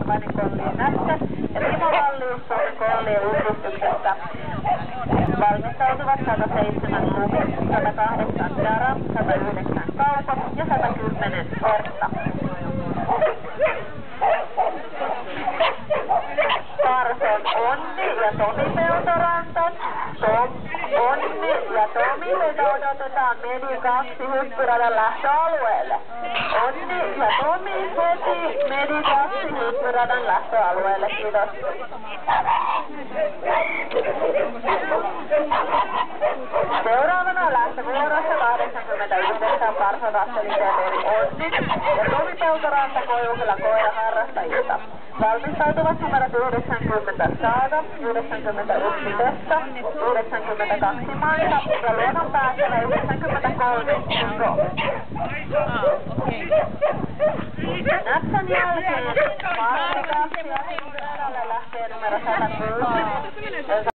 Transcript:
Urbanin kollien nässä ja Timo Vallius Suomen kollien yhdistyksestä valmistautuvat 107 Luki, 108 Dara, 109 Kauko ja 110 Orta. Karson Onni ja Tomi Peltoranta. Onni ja Tomi, heitä odotetaan Medi 2 hyppyradan lähtöalueelle. Onni ja Tomi heti Medi 2 hyppyradan lähtöalueelle. Kiitos. Seuraavana lähtövuorossa 89 Parsa-Vasseliteeteeri Onni ja Tomi Peltoranta Koivusella koiraharrastajilta. Valmistautuvat numerot 90 Saada, 91 Tessa, 92 Maita ja luokan päästöllä 93 Pro. Näpsän jälkeen Martti 2 ja hyppyrälle lähtee numero 106